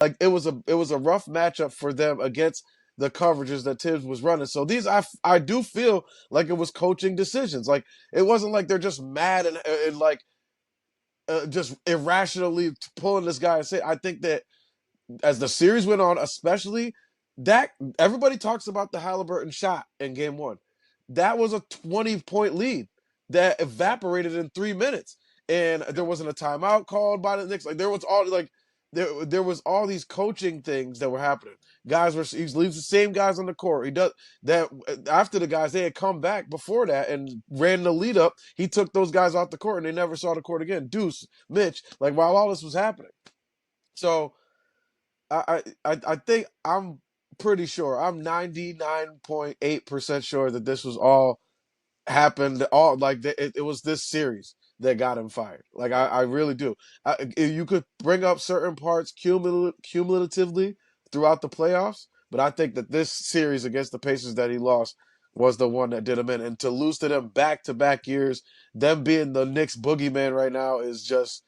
like it was a rough matchup for them against the coverages that Tibbs was running. So these I do feel like it was coaching decisions. Like it wasn't like they're just mad and like just irrationally pulling this guy and say. I think that as the series went on, especially that everybody talks about the Halliburton shot in game one. That was a 20-point lead that evaporated in 3 minutes. And there Yep. wasn't a timeout called by the Knicks. Like there was all like there was all these coaching things that were happening. Guys were he leaves the same guys on the court. He does that after the guys they had come back before that and ran the lead up. He took those guys off the court and they never saw the court again. Deuce, Mitch, like while all this was happening. So I think I'm pretty sure. I'm 99.8% sure that this was all happened. All like it was this series that got him fired. Like I really do. You could bring up certain parts cumulatively throughout the playoffs, but I think that this series against the Pacers that he lost was the one that did him in. And to lose to them back to back years, them being the Knicks boogeyman right now is just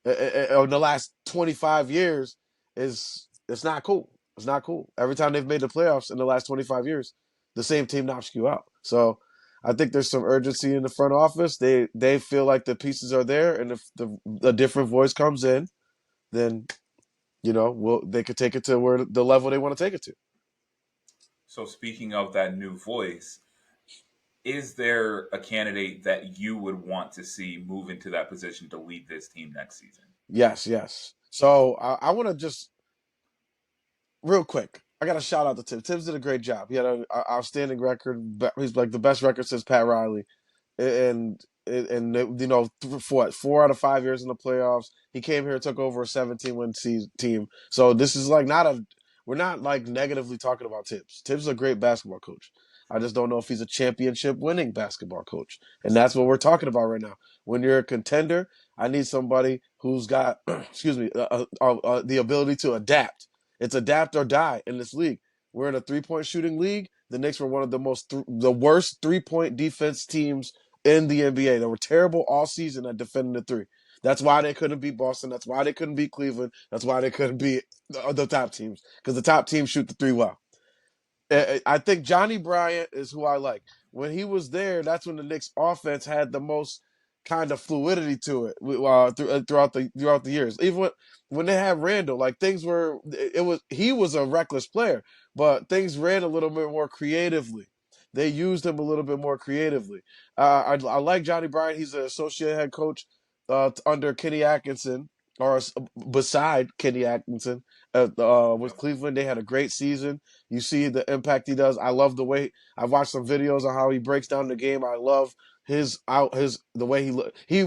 in the last 25 years is it's not cool. It's not cool. Every time they've made the playoffs in the last 25 years, the same team knocks you out. So I think there's some urgency in the front office. They feel like the pieces are there, and if a different voice comes in, then they could take it to where the level they want to take it to. So speaking of that new voice, is there a candidate that you would want to see move into that position to lead this team next season? Yes, yes. So I want to just real quick. I got to shout out to Tibbs. Tibbs did a great job. He had an outstanding record. He's like the best record since Pat Riley, and for what 4 out of 5 years in the playoffs, he came here, took over a 17-win team. So this is like not a we're not like negatively talking about Tibbs. Tibbs is a great basketball coach. I just don't know if he's a championship winning basketball coach, and that's what we're talking about right now. When you're a contender, I need somebody who's got excuse me the ability to adapt. It's adapt or die in this league. We're in a 3-point shooting league. The Knicks were one of the worst 3-point defense teams in the NBA. They were terrible all season at defending the three. That's why they couldn't beat Boston. That's why they couldn't beat Cleveland. That's why they couldn't beat the top teams because the top teams shoot the three well. I think Johnny Bryant is who I like. When he was there, that's when the Knicks offense had the most kind of fluidity to it throughout the years. Even when they had Randall, like things were it was he was a reckless player, but things ran a little bit more creatively. They used him a little bit more creatively. I like Johnny Bryant. He's an associate head coach under Kenny Atkinson, or beside Kenny Atkinson with Yep. Cleveland. They had a great season. You see the impact he does. I love the way I've watched some videos on how he breaks down the game. I love his the way he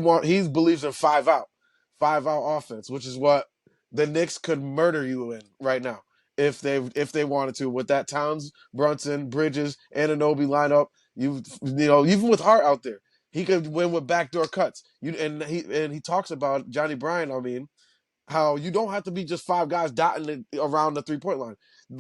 believes in 5 out offense, which is what the Knicks could murder you in right now if they wanted to with that Towns, Brunson, Bridges, Anunoby lineup. Even with Hart out there, he could win with backdoor cuts. And he talks about Johnny Bryant. I mean, how you don't have to be just 5 guys dotting it around the 3-point line.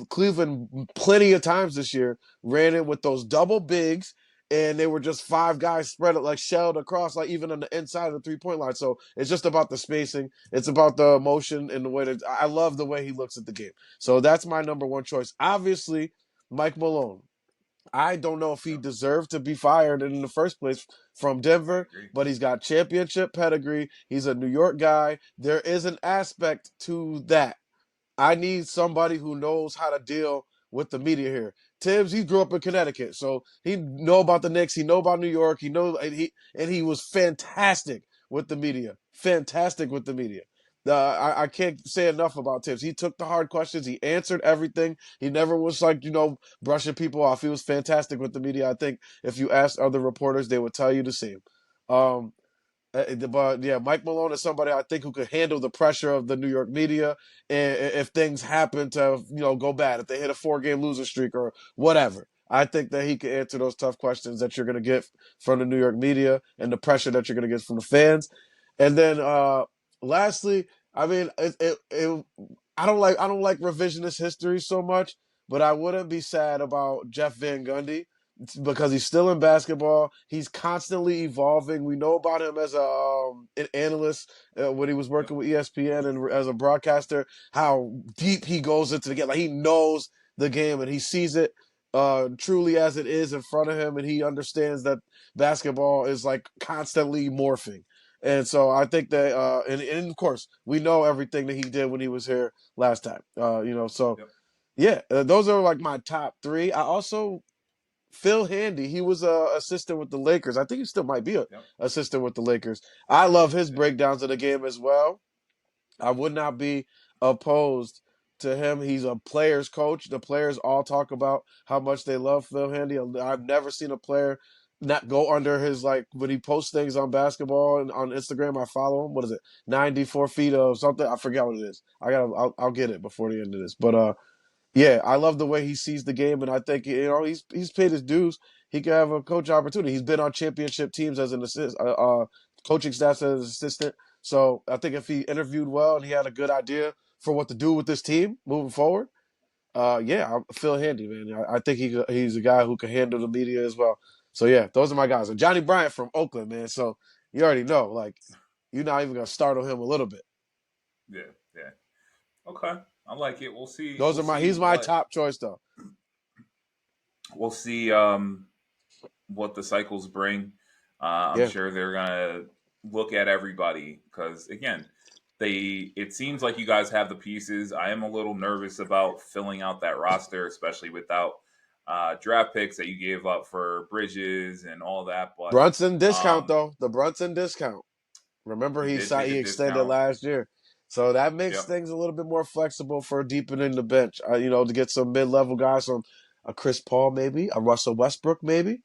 Cleveland plenty of times this year ran it with those double bigs, and they were just 5 guys spread it like shelled across, like even on the inside of the 3-point line. So it's just about the spacing. It's about the emotion and the way that I love the way he looks at the game. So that's my number one choice. Obviously, Mike Malone. I don't know if he Yep. deserved to be fired in the first place from I Denver, agree. but he's got championship pedigree. He's a New York guy. There is an aspect to that. I need somebody who knows how to deal with the media here. Tibbs, he grew up in Connecticut, so he know about the Knicks. He know about New York. He know and he was fantastic with the media. Fantastic with the media. I can't say enough about Tibbs. He took the hard questions. He answered everything. He never was like brushing people off. He was fantastic with the media. I think if you asked other reporters, they would tell you the same. Um, but yeah, Mike Malone is somebody I think who could handle the pressure of the New York media, and if things happen to go bad, if they hit a 4-game losing streak or whatever. I think that he can answer those tough questions that you're going to get from the New York media and the pressure that you're going to get from the fans. And then lastly, I mean, I don't like revisionist history so much, but I wouldn't be sad about Jeff Van Gundy because he's still in basketball. He's constantly evolving. We know about him as an analyst when he was Yep. working with ESPN and as a broadcaster, how deep he goes into the game. Like he knows the game and he sees it truly as it is in front of him, and he understands that basketball is like constantly morphing. And so I think that, and of course, we know everything that he did when he was here last time. So Yep. yeah, those are like my top three. I also Phil Handy, he was a assistant with the Lakers. I think he still might be a Yep. assistant with the Lakers. I love his Yep. breakdowns of the game as well. I would not be opposed to him. He's a player's coach. The players all talk about how much they love Phil Handy. I've never seen a player not go under his like when he posts things on basketball and on Instagram. I follow him. What is it? 94 feet of something. I forget what it is. I'll get it before the end of this. But yeah, I love the way he sees the game, and I think he's paid his dues. He could have a coach opportunity. He's been on championship teams as an coaching staff as an assistant. So I think if he interviewed well and he had a good idea for what to do with this team moving forward, yeah, I feel handy, man. I think he's a guy who can handle the media as well. So yeah, those are my guys. And Johnny Bryant from Oakland, man. So you already know, like, you're not even gonna startle him a little bit. Yeah. Yeah. Okay. I like it. We'll see. Those We'll are my. see He's my what top choice though. we'll see. What the cycles bring. I'm Yeah, sure they're gonna look at everybody because again, they it seems like you guys have the pieces. I am a little nervous about filling out that roster, especially without draft picks that you gave up for Bridges and all that. But Brunson discount um, though. The Brunson discount. Remember, he he did signed, take a he extended discount. last year, so that makes Yep. things a little bit more flexible for deepening the bench. To get some mid-level guys, some a Chris Paul maybe, a Russell Westbrook maybe.